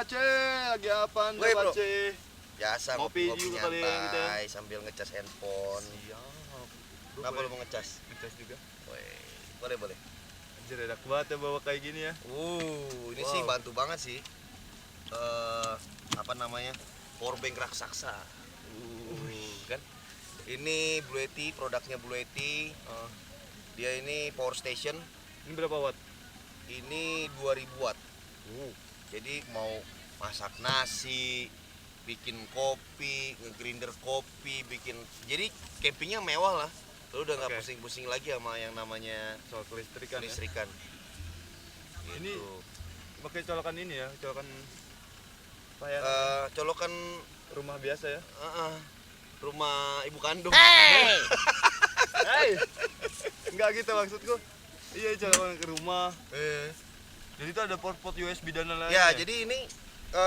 Pace, lagi apa anda Woi, bro. Pace? Biasa Ngopi ngopi juga kali ya, kita. nyantai sambil ngecas handphone. Siap. Kenapa lu mau ngecas? Ngecas juga. Woi, boleh. Anjir, enak banget ya bawa kayak gini ya. Ini Wow. sih bantu banget sih. Apa namanya? Powerbank raksasa. Kan? Ini Blue Yeti, produknya Blue Yeti. Dia ini power station. Ini berapa watt? Ini 2000 watt. Jadi mau masak nasi, bikin kopi, ngegrinder kopi, jadi campingnya mewah lah. Lu udah nggak Oke. pusing-pusing lagi sama yang namanya Soal kelistrikan ya. listrikan. Ini Gitu. pakai colokan ini ya, colokan apa ya? Colokan Rumah biasa ya. rumah ibu kandung. Hey. Enggak gitu maksudku. Iya, colokan ke rumah. Jadi itu ada port USB dan lain-lain. Ya, jadi ini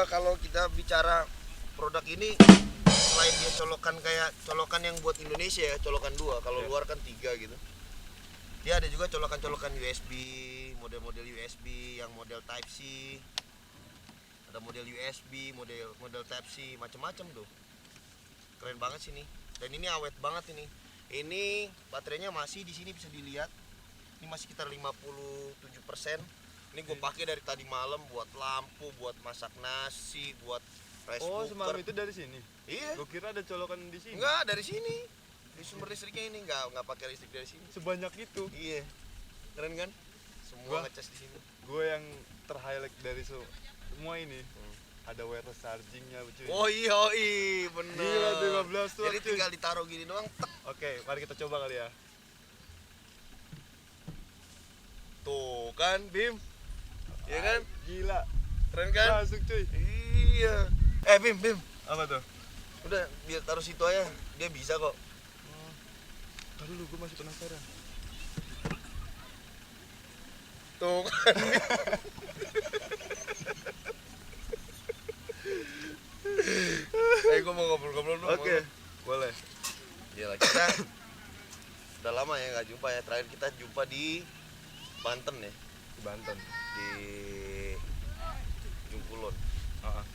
kalau kita bicara produk ini, selain dia colokan kayak colokan yang buat Indonesia ya, colokan 2, kalau Ya. luar kan 3 gitu. Dia ada juga colokan-colokan USB, model-model USB yang model Type C. Ada model USB, model Type C, macam-macam tuh. Keren banget sih nih. Dan ini awet banget ini. Ini baterainya masih di sini bisa dilihat. Ini masih sekitar 57%. Ini gue pakai dari tadi malam buat lampu, buat masak nasi, buat rice Oh, cooker. semalam itu dari sini. Iya. Gue kira ada colokan di sini. Enggak, dari sini. Di sumber listriknya ini enggak pakai listrik dari sini. Sebanyak itu. Iya. Keren kan? Semua Gua- ngecas di sini. Gue yang terhighlight dari semua ini ada wireless chargingnya cuy. Oh iya, bener. Gila, 15 watt, Jadi cuy. tinggal ditaruh gini doang. Tek. Oke, mari kita coba kali ya. Tuh kan, Bim. Iya kan? Gila. Keren kan? Masuk cuy. Iya. Bim. Apa tuh? Udah, biar taruh situ aja. Dia bisa kok. Tadi dulu gue masih penasaran. Tuh kan. Gue mau ngobrol-ngobrol dulu. Oke, boleh. Gila, kita udah lama ya nggak jumpa ya. Terakhir kita jumpa di Banten ya, Di Banten. di Ujung Kulon. Heeh.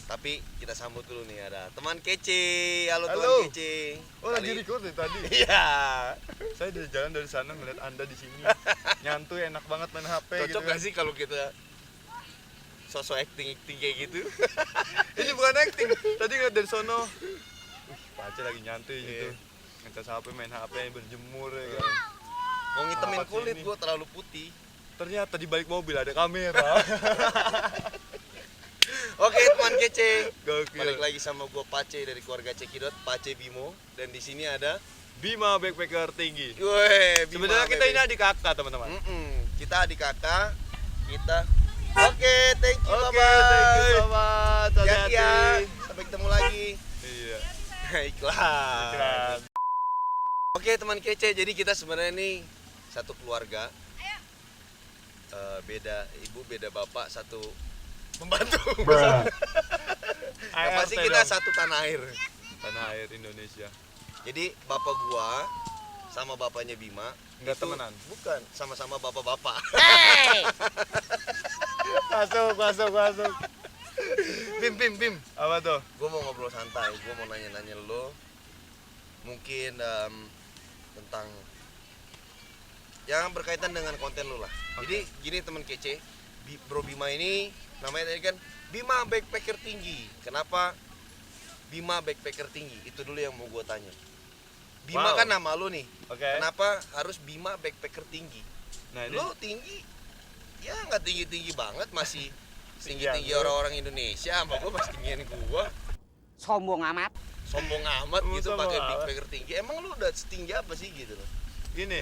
Tapi kita sambut dulu nih, ada teman kece. Halo. Halo. Teman kece. Oh, lagi record nih tadi. Iya. Saya dari jalan dari sana ngeliat Anda di sini. Nyantuy, enak banget main HP Cocok gitu. gak sih kalau kita sosok acting kayak gitu? Ini bukan acting. Tadi ngeliat dari sono. Pace lagi nyantuy gitu. Iya. Ngecas HP, main HP, berjemur ya kan. Mau ngitemin Apa sih kulit ini? gua terlalu putih. Ternyata di balik mobil ada kamera. Oke, teman kece. Gokil. Balik lagi sama gua Pace dari keluarga Cekidot, Pace Bimo, dan di sini ada Bima Backpacker Tinggi. Bima Sebenarnya kita Bebe. ini adik kakak, teman-teman. Kita adik kakak. Oke, thank you, Oke, bye-bye. thank you so much. Hati-hati ya. Hati-hati. Sampai ketemu lagi. Iya. Iklan. Keren. Oke, teman kece. Jadi kita sebenarnya nih satu keluarga. Beda ibu, beda bapak, satu pembantu. Yang pasti ART kita dong. satu tanah air. Tanah air Indonesia. Jadi bapak gua sama bapaknya Bima Nggak itu- temenan? Bukan, sama-sama bapak-bapak. Masuk. Bim. Apa tuh? Gue mau ngobrol santai, gue mau nanya-nanya lo mungkin tentang yang berkaitan dengan konten lo lah. Jadi gini teman kece, Bro Bima ini namanya tadi kan Bima Backpacker Tinggi. Kenapa Bima Backpacker Tinggi? Itu dulu yang mau gue tanya. Bima Wow. kan nama lo nih. Oke. Kenapa harus Bima Backpacker Tinggi? Nah, ini Lo tinggi, ya nggak tinggi-tinggi banget, masih Tinggian tinggi-tinggi lu. orang-orang Indonesia. Sama gue masih tinggian gue. Sombong amat. Sombong amat gitu Sombong pakai amat. backpacker tinggi. Emang lu udah setinggi apa sih gitu loh? gini.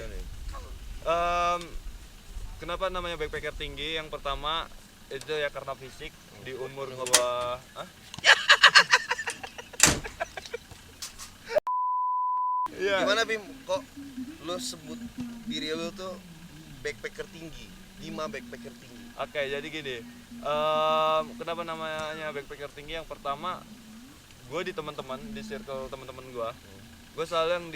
Kenapa namanya backpacker tinggi? Yang pertama itu ya karena fisik di umur gua. Hah? Iya. Gimana Bim? Kok lu sebut diri lu tuh backpacker tinggi? Bima Backpacker Tinggi. Oke, jadi gini. Kenapa namanya backpacker tinggi? Yang pertama, gue di teman-teman, di circle teman-teman gue selalu yang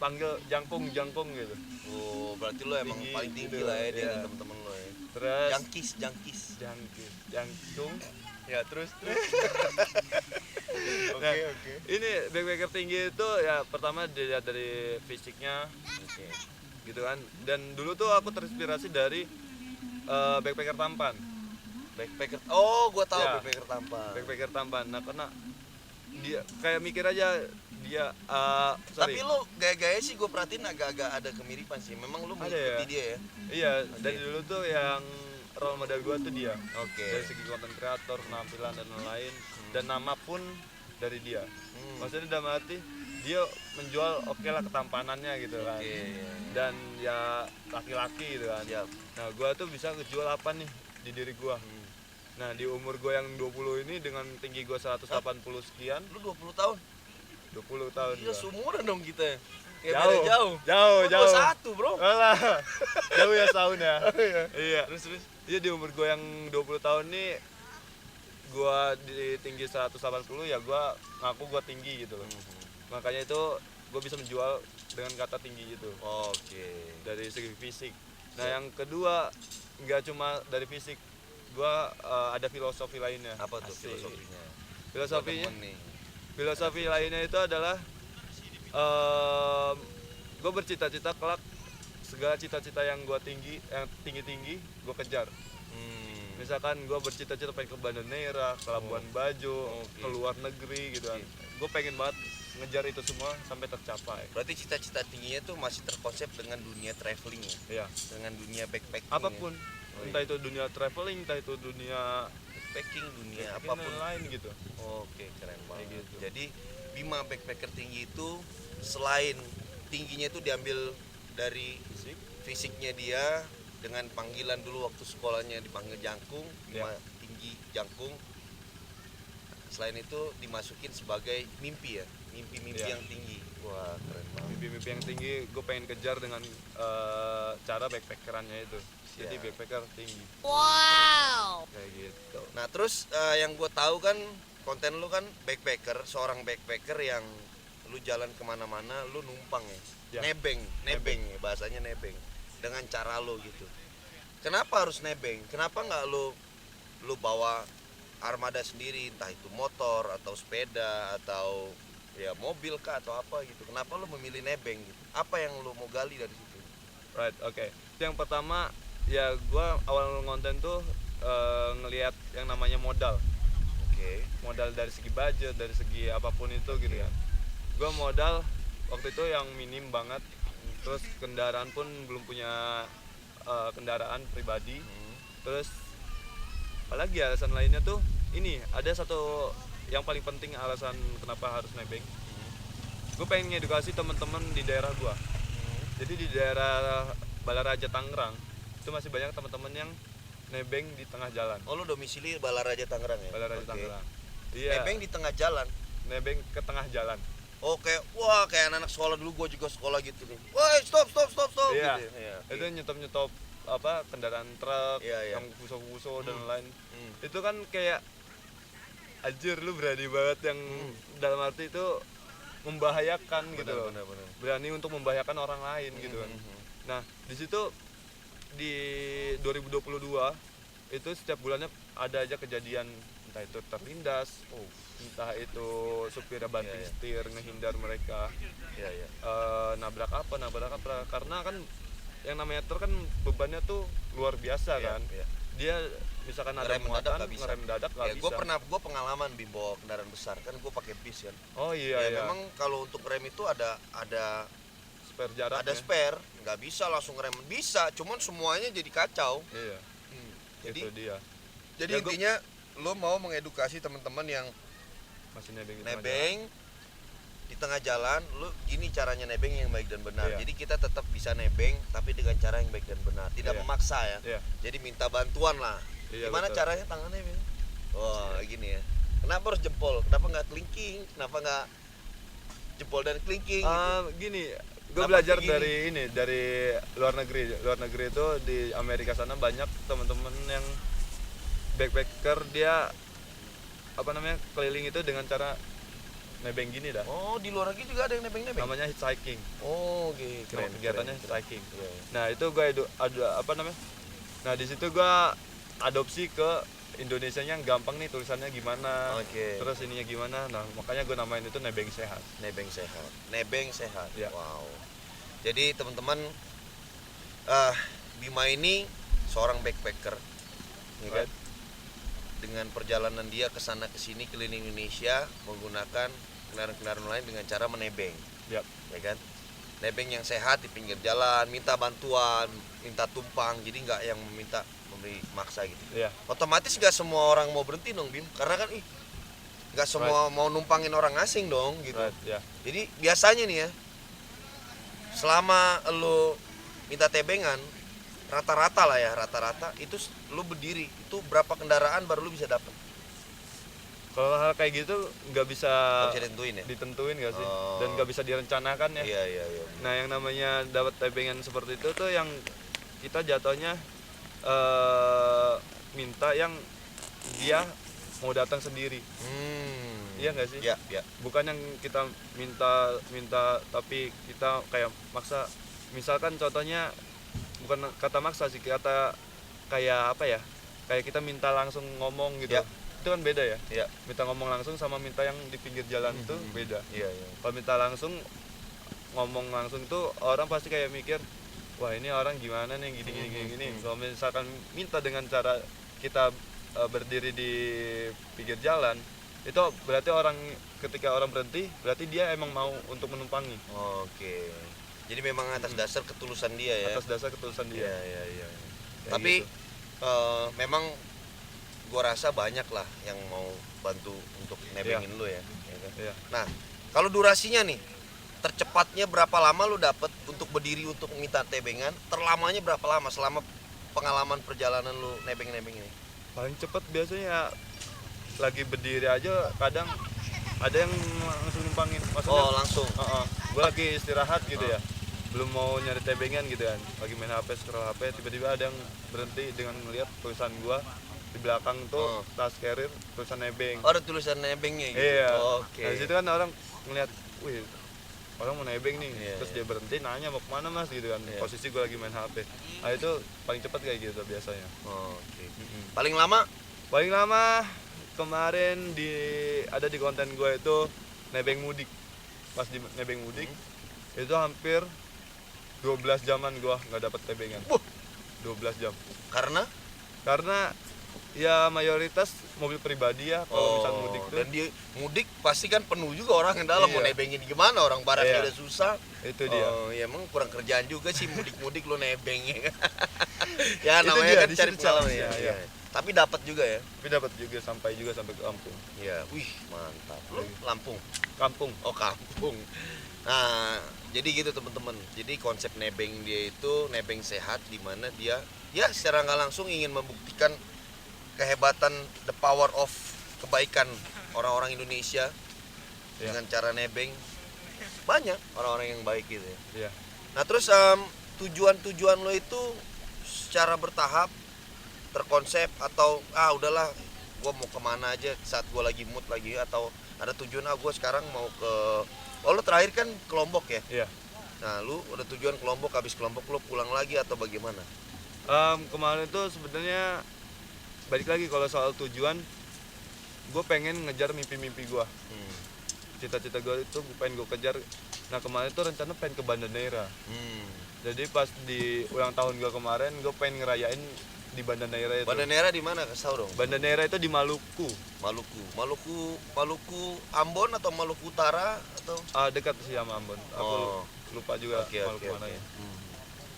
panggil jangkung gitu. Oh, berarti lo emang Tinggi, paling tinggi gitu, lah ya di iya. temen-temen lo ya. Terus jangkung. Ya terus. Nah, Oke. ini backpacker tinggi itu ya pertama dilihat dari fisiknya, Oke. gitu kan. Dan dulu tuh aku terinspirasi dari backpacker tampan. Backpacker. Oh, gua tahu Ya. backpacker tampan. Backpacker tampan. Nah, karena dia kayak mikir aja dia Tapi lo gaya-gaya sih gue perhatiin agak-agak ada kemiripan sih. Memang lo Ada mengikuti ya? dia ya. Iya, dari dulu tuh yang role model gua tuh dia. Oke. Dari segi konten kreator, penampilan dan lain-lain, dan nama pun dari dia. Maksudnya dalam arti dia menjual oke lah ketampanannya gitu kan. Oke. Dan ya laki-laki gitu kan. Siap. Nah, gua tuh bisa ngejual apa nih di diri gua. Nah, di umur gua yang 20 ini dengan tinggi gua 180 sekian, Lu 20 tahun? 20 tahun Iya, gua. seumuran dong kita. Ya Jauh. beda jauh. Jauh, Gua jauh. 21, Bro. Alah, jauh ya tahun ya. Iya. Terus. Iya, di umur gue yang 20 tahun nih gua di tinggi 180 ya gua ngaku gua tinggi gitu loh. Makanya itu gue bisa menjual dengan kata tinggi itu Oke. dari segi fisik. Nah, yang kedua nggak cuma dari fisik, gua ada filosofi lainnya. Apa tuh Asik. filosofinya? Filosofinya, Gua demen nih. filosofi lainnya itu adalah gue bercita-cita kelak segala cita-cita yang gue tinggi gue kejar. Misalkan gue bercita-cita pengen ke Banda Neira, ke Labuan Bajo, Oke. ke luar negeri gitu kan. Gue pengen banget ngejar itu semua sampai tercapai. Berarti cita-cita tingginya tuh masih terkonsep dengan dunia traveling ya, Iya, dengan dunia backpacking. apapun. Ya? Oh, Entah itu dunia traveling, entah itu dunia Backpacking, dunia apapun apapun. lain gitu. Oke, keren banget. gitu. Jadi Bima backpacker tinggi itu selain tingginya itu diambil dari Fisik. fisiknya dia, dengan panggilan dulu waktu sekolahnya dipanggil jangkung, Bima tinggi jangkung. Selain itu dimasukin sebagai mimpi ya, mimpi-mimpi Ya. yang tinggi. Wah, keren banget. Mimpi-mimpi yang tinggi gue pengen kejar dengan cara backpackerannya itu. Jadi Siap. backpacker tinggi. Wow. Kayak gitu. Nah, terus yang gue tahu kan konten lu kan backpacker, seorang backpacker yang lu jalan kemana-mana, lu numpang ya, Ya. nebeng ya, bahasanya nebeng, dengan cara lu gitu. Kenapa harus nebeng? Kenapa nggak lu bawa armada sendiri, entah itu motor atau sepeda atau ya mobil kah atau apa gitu? Kenapa lu memilih nebeng gitu? Apa yang lu mau gali dari situ? Right, oke. Yang pertama ya gue awal ngonten tuh ngelihat yang namanya modal. Oke. Modal dari segi budget, dari segi apapun itu gitu ya. Gue modal waktu itu yang minim banget. Terus kendaraan pun belum punya kendaraan pribadi. Terus apalagi alasan lainnya tuh ini ada satu yang paling penting alasan kenapa harus nebeng. Gue pengen ngedukasi teman-teman di daerah gue. Jadi di daerah Balaraja Tangerang itu masih banyak teman-teman yang nebeng di tengah jalan. Oh, lu domisili Balaraja Tangerang ya? Balaraja Oke. Tangerang. Iya. Nebeng di tengah jalan. Nebeng ke tengah jalan. Oh, kayak anak sekolah dulu, gue juga sekolah gitu nih. Woi, stop Iya. gitu. Iya. Itu nyetop apa kendaraan truk Iya. yang kuso-kuso dan lain. Hmm. Itu kan kayak anjir lu berani banget yang dalam arti itu membahayakan gitu loh. Benar. Berani untuk membahayakan orang lain gitu kan. Nah, di situ di 2022 itu setiap bulannya ada aja kejadian entah itu terlindas, entah itu supirnya banting Iya. setir ngehindar mereka, Iya. nabrak apa karena kan yang namanya truk kan bebannya tuh luar biasa kan. Iya. Dia misalkan ada Ngerem mendadak muatan nggak bisa. ngerem dadak nggak Ya, bisa. gue pengalaman Bim bawa kendaraan besar kan, gue pakai bis kan. Oh iya, Ya, memang kalau untuk rem itu ada spare jarak. ada spare, nggak bisa langsung rem, bisa, cuman semuanya jadi kacau. Iya. Jadi Itu dia. jadi Ya, gua- intinya lo mau mengedukasi teman-teman yang Masih nebeng di tengah nebeng di tengah jalan, lu gini caranya nebeng yang baik dan benar. Iya. Jadi kita tetap bisa nebeng tapi dengan cara yang baik dan benar, tidak Iya. memaksa ya. Iya. Jadi minta bantuan lah. Iya, Gimana betul. caranya tangannya, Bim? Wah, gini ya. Kenapa harus jempol? Kenapa nggak kelingking? Kenapa nggak jempol dan kelingking? Gini, gue Kenapa belajar begini? dari luar negeri. Luar negeri itu di Amerika sana banyak teman-teman yang backpacker, dia apa namanya keliling itu dengan cara nebeng gini dah. Oh, di luar negeri juga ada yang nebeng-nebeng. Namanya hitchhiking. Oh, oke, keren. Kegiatannya keren. hitchhiking. Iya, iya. Nah itu gue ada apa namanya? Nah di situ gue adopsi ke Indonesianya yang gampang nih, tulisannya gimana, Oke. terus ininya gimana. Nah makanya gue namain itu nebeng sehat. Nebeng sehat. Nebeng sehat. Ya. Wow. Jadi teman-teman, Bima ini seorang backpacker, ya kan? Right. Dengan perjalanan dia ke sana ke sini keliling Indonesia menggunakan kendaraan-kendaraan lain dengan cara menebeng, Yap. ya kan? Nebeng yang sehat di pinggir jalan, minta bantuan, minta tumpang, jadi nggak yang memberi maksa gitu. Iya. Otomatis nggak semua orang mau berhenti dong, Bim, karena kan nggak semua mau numpangin orang asing dong gitu. Right. Ya. Jadi biasanya nih ya, selama lo minta tebengan, rata-rata lah ya, rata-rata itu lo berdiri, itu berapa kendaraan baru lo bisa dapat? Kalau hal kayak gitu nggak bisa Nggak bisa ditentuin ya? ditentuin nggak sih, Oh. dan nggak bisa direncanakan ya. Iya, iya, iya. Nah yang namanya dapat tebengan seperti itu tuh yang kita jatuhnya minta yang dia mau datang sendiri. Iya nggak sih? Ya, ya. Bukan yang kita minta tapi kita kayak maksa. Misalkan contohnya bukan kata maksa sih, kata kayak apa ya, kayak kita minta langsung ngomong gitu. Ya. Itu kan beda ya. Ya. Minta ngomong langsung sama minta yang di pinggir jalan itu beda. Iya, iya. Kalau minta langsung, ngomong langsung tuh orang pasti kayak mikir, wah ini orang gimana nih gini. Kalau misalkan minta dengan cara kita berdiri di pinggir jalan, itu berarti ketika orang berhenti berarti dia emang mau untuk menumpangi. Oke. Jadi memang atas dasar ketulusan dia ya. Atas dasar ketulusan dia. Iya, iya, iya. Kayak Tapi gitu. memang gua rasa banyak lah yang mau bantu untuk nebengin lu ya. Kan? Iya. Nah, kalau durasinya nih, tercepatnya berapa lama lu dapat untuk berdiri untuk minta tebengan? Terlamanya berapa lama selama pengalaman perjalanan lu nebeng-nebeng ini? Paling cepet biasanya lagi berdiri aja kadang ada yang langsung numpangin. Maksudnya, Oh, langsung. Gue lagi istirahat gitu ya, belum mau nyari tebengan gitu kan, lagi main HP, scroll HP, tiba-tiba ada yang berhenti dengan melihat tulisan gue di belakang tuh tas carrier tulisan nebeng. Oh, ada tulisan nebengnya gitu. Iya. Oke. Nah, situ kan orang ngeliat, wih, orang mau nebeng nih. Iya, Terus iya. dia berhenti nanya mau kemana mas gitu kan. Iya. Posisi gue lagi main HP. Nah itu paling cepat kayak gitu biasanya. Oke. Paling lama Paling lama kemarin ada di konten gue itu nebeng mudik. Pas di nebeng mudik itu hampir 12 jaman gue nggak dapat tebengan. 12 jam. Karena ya mayoritas mobil pribadi ya kalau misal mudik tuh. dan dia mudik pasti kan penuh juga orang yang dalam mau Iya. nebengin gimana, orang barangnya Iya. udah susah. Itu dia. Oh, ya emang kurang kerjaan juga sih mudik-mudik lo nebengnya. Ya Itu namanya dia, kan di cari situ pengalaman challenge-nya, ya. iya. Tapi dapat juga ya. Tapi dapat juga sampai ke kampung. Ya, wih, mantap. Lu Lampung. Kampung. Oh, kampung. Nah, jadi gitu teman-teman. Jadi konsep nebeng dia itu nebeng sehat, di mana dia ya secara nggak langsung ingin membuktikan kehebatan, the power of kebaikan orang-orang Indonesia Ya. dengan cara nebeng. Banyak orang-orang yang baik gitu ya. Iya. Nah, terus tujuan-tujuan lo itu secara bertahap terkonsep atau udahlah gue mau kemana aja saat gue lagi mood lagi, atau ada tujuan gue sekarang mau ke lo terakhir kan ke Lombok ya. Iya. Nah, lu udah tujuan ke Lombok, habis ke Lombok lu pulang lagi atau bagaimana? Kemarin tuh sebenarnya balik lagi kalau soal tujuan, gue pengen ngejar mimpi-mimpi gue. Cita-cita gue itu pengen gue kejar. Nah kemarin tuh rencana pengen ke Banda Neira. Jadi pas di ulang tahun gue kemarin, gue pengen ngerayain di Banda Neira itu. Banda Neira di mana? Kasih tau dong. Banda Neira itu di Maluku. Maluku Ambon atau Maluku Utara atau? Dekat sih sama Ambon. Aku lupa juga Maluku mana ya.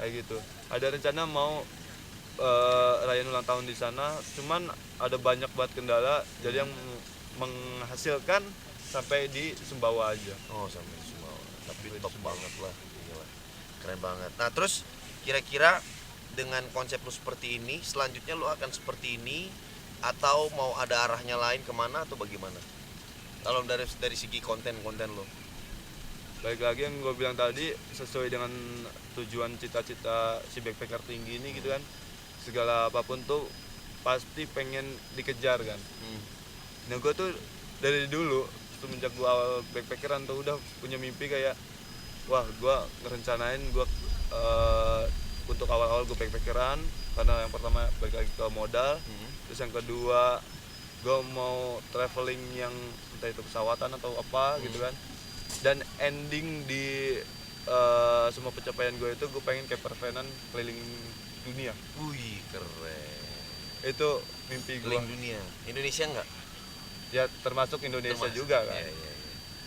Kayak gitu. Ada rencana mau rayain ulang tahun di sana, cuman ada banyak banget kendala, jadi yang menghasilkan sampai di Sumbawa aja. Oh, sampai di Sumbawa. Tapi top banget lah. Gila. Keren banget. Nah, terus kira-kira dengan konsep lu seperti ini, selanjutnya lu akan seperti ini atau mau ada arahnya lain kemana atau bagaimana? Kalau dari segi konten-konten lu. Baik lagi yang gue bilang tadi, sesuai dengan tujuan cita-cita si backpacker tinggi ini gitu kan, segala apapun tuh pasti pengen dikejar kan. Nah gue tuh dari dulu semenjak gue awal backpackeran tuh udah punya mimpi kayak wah gue ngerencanain gue untuk awal-awal gue backpackeran karena yang pertama balik lagi ke modal, terus yang kedua gue mau traveling yang entah itu pesawatan atau apa gitu kan, dan ending di semua pencapaian gue itu gue pengen campervanan keliling dunia. Wih, keren. Itu mimpi gue. Keliling dunia. Indonesia enggak? Ya termasuk Indonesia juga kan. Iya.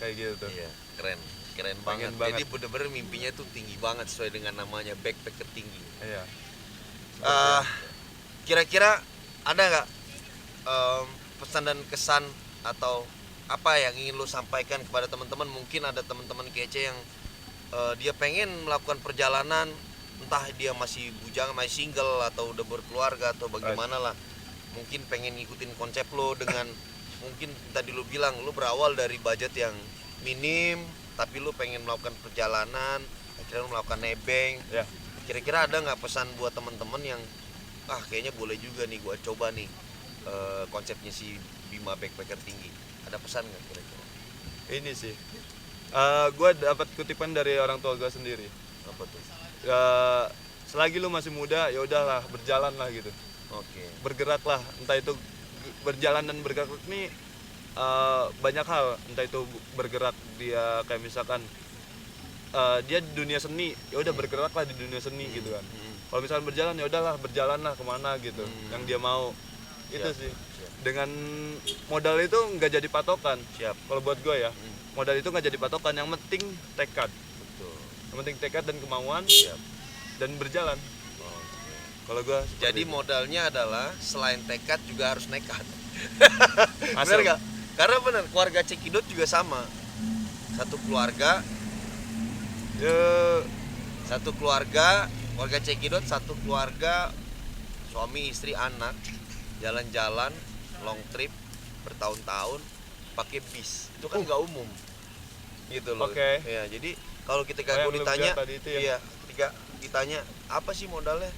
Kayak gitu tuh. Iya, keren Pengen banget. banget. Jadi bener-bener mimpinya tuh tinggi banget sesuai dengan namanya backpacker tinggi. Iya. Kira-kira ada nggak pesan dan kesan atau apa yang ingin lo sampaikan kepada teman-teman? Mungkin ada teman-teman kece yang dia pengen melakukan perjalanan, entah dia masih bujang, masih single atau udah berkeluarga atau bagaimana lah. Mungkin pengen ngikutin konsep lo dengan mungkin tadi lo bilang lo berawal dari budget yang minim, tapi lo pengen melakukan perjalanan, akhirnya lo melakukan nebeng. Ya. Kira-kira ada nggak pesan buat teman-teman yang kayaknya boleh juga nih gua coba nih konsepnya si Bima Backpacker Tinggi? Ada pesan nggak kira-kira? Ini sih. Gue dapat kutipan dari orang tua gue sendiri. Apa tuh? Selagi lu masih muda, ya udahlah berjalan lah gitu. Oke. Bergeraklah, entah itu berjalan dan bergerak ini banyak hal, entah itu bergerak dia kayak misalkan dia di dunia seni, ya udah bergeraklah di dunia seni gitu kan. Kalau misalkan berjalan, ya udahlah berjalanlah kemana gitu, yang dia mau. Itu Siap, sih. siap. Dengan modal itu nggak jadi patokan. Siap. Kalau buat gue ya, modal itu nggak jadi patokan. Yang penting tekad. Betul. Yang penting tekad dan kemauan. Siap. Dan berjalan. Oke. Kalau gue Jadi modalnya adalah selain tekad juga harus nekat. Asal. Bener nggak? Karena bener, keluarga Cekidot juga sama. Satu keluarga, keluarga Cekidot satu keluarga, suami, istri, anak, jalan-jalan, long trip bertahun-tahun pakai bis. Itu kan nggak umum, gitu loh. Oke. Ya, jadi kalau kita yang gue lu ditanya, bilang tadi itu ya? iya, ketika ditanya apa sih modalnya,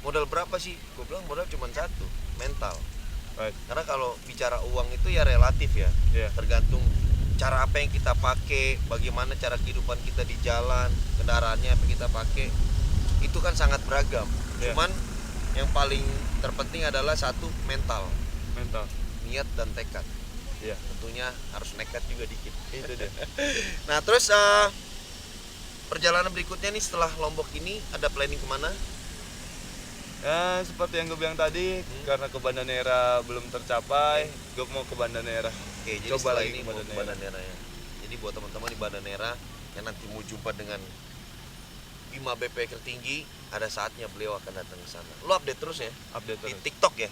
modal berapa sih? Gue bilang modal cuma satu, mental. Right. Karena kalau bicara uang itu ya relatif ya, Yeah. tergantung cara apa yang kita pakai, bagaimana cara kehidupan kita di jalan, kendaraannya apa kita pakai, itu kan sangat beragam. Yeah. Cuman yang paling terpenting adalah satu, mental, niat dan tekad. Iya. Tentunya harus nekat juga dikit. Itu deh. Nah terus perjalanan berikutnya nih setelah Lombok ini ada planning kemana? Ya seperti yang gue bilang tadi, karena ke Banda Neira belum tercapai, gue mau ke Banda Neira. Oke, jadi Coba setelah lagi ini ke mau Banda ke Banda Neira ya. Jadi buat teman-teman di Banda Neira yang nanti mau jumpa dengan Bima Backpacker Tinggi, ada saatnya beliau akan datang ke sana. Lo update terus ya Update di terus. TikTok ya,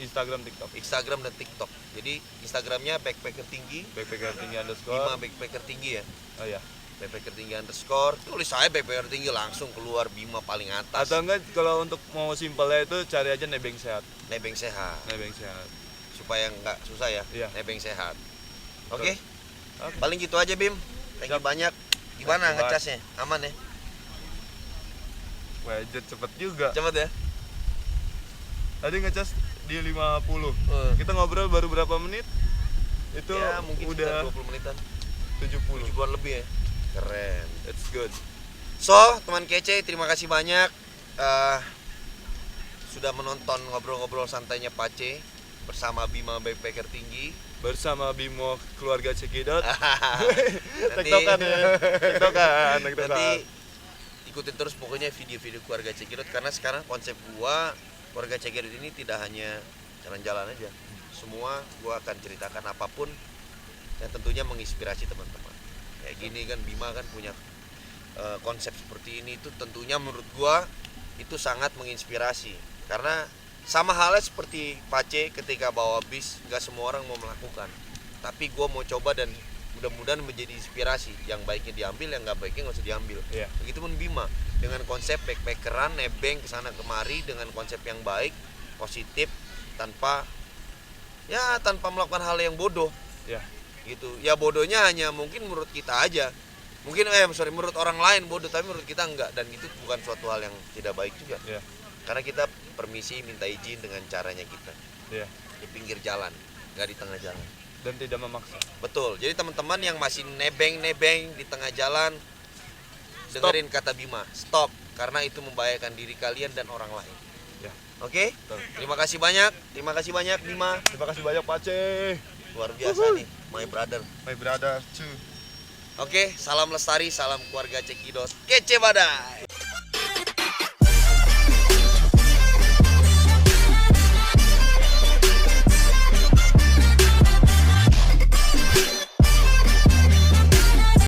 Instagram, TikTok. Instagram dan TikTok. Jadi Instagramnya Backpacker Tinggi, Backpacker tinggi Bima underscore. Backpacker Tinggi ya, Oh iya. Backpacker Tinggi underscore. Tulis saya Backpacker Tinggi langsung keluar Bima paling atas. Atau enggak kalau untuk mau simpelnya itu cari aja Nebeng Sehat. Nebeng sehat, Nebeng Sehat. supaya nggak susah ya. Iya. Nebeng sehat. Betul. Oke, Oke. paling gitu aja Bim. Thank you Siap. banyak. Gimana Thank you, ngecasnya? Aman ya? Wajet cepet juga. Cepet ya? Tadi ngecas di 50. Eh. Kita ngobrol baru berapa menit? Itu Ya mungkin udah sekitar 20 menitan, 70. 70-an lebih ya. Keren. That's good. So, teman kece, terima kasih banyak sudah menonton ngobrol-ngobrol santainya Pace bersama Bima Backpacker Tinggi. Bersama Bimo keluarga Cekidot. Nanti- Tektokan ya. Tektokan. Nanti ikutin terus pokoknya video-video keluarga Cekidot, karena sekarang konsep gua keluarga Cekidot ini tidak hanya jalan-jalan aja. Semua gua akan ceritakan apapun yang tentunya menginspirasi teman-teman. Kayak gini kan Bima kan punya konsep seperti ini, itu tentunya menurut gua itu sangat menginspirasi. Karena sama halnya seperti Pace ketika bawa bis, nggak semua orang mau melakukan. Tapi gua mau coba dan mudah-mudahan menjadi inspirasi. Yang baiknya diambil, yang nggak baiknya nggak usah diambil. Iya. Begitupun Bima dengan konsep backpackeran, nebeng kesana kemari dengan konsep yang baik, positif, tanpa melakukan hal yang bodoh. Ya. Gitu. Ya bodohnya hanya mungkin menurut kita aja. Mungkin menurut orang lain bodoh, tapi menurut kita enggak, dan itu bukan suatu hal yang tidak baik juga. Ya. Karena kita permisi minta izin dengan caranya kita Ya. di pinggir jalan, nggak di tengah jalan. dan tidak memaksa. Betul. Jadi teman-teman yang masih nebeng-nebeng di tengah jalan, dengerin kata Bima, stop, karena itu membahayakan diri kalian dan orang lain. Ya. Oke? Betul. Terima kasih banyak Bima. Terima kasih banyak Pak C. Luar biasa nih, my brother. My brother, cu. Oke, salam lestari, salam keluarga Cekidos. Kece badai.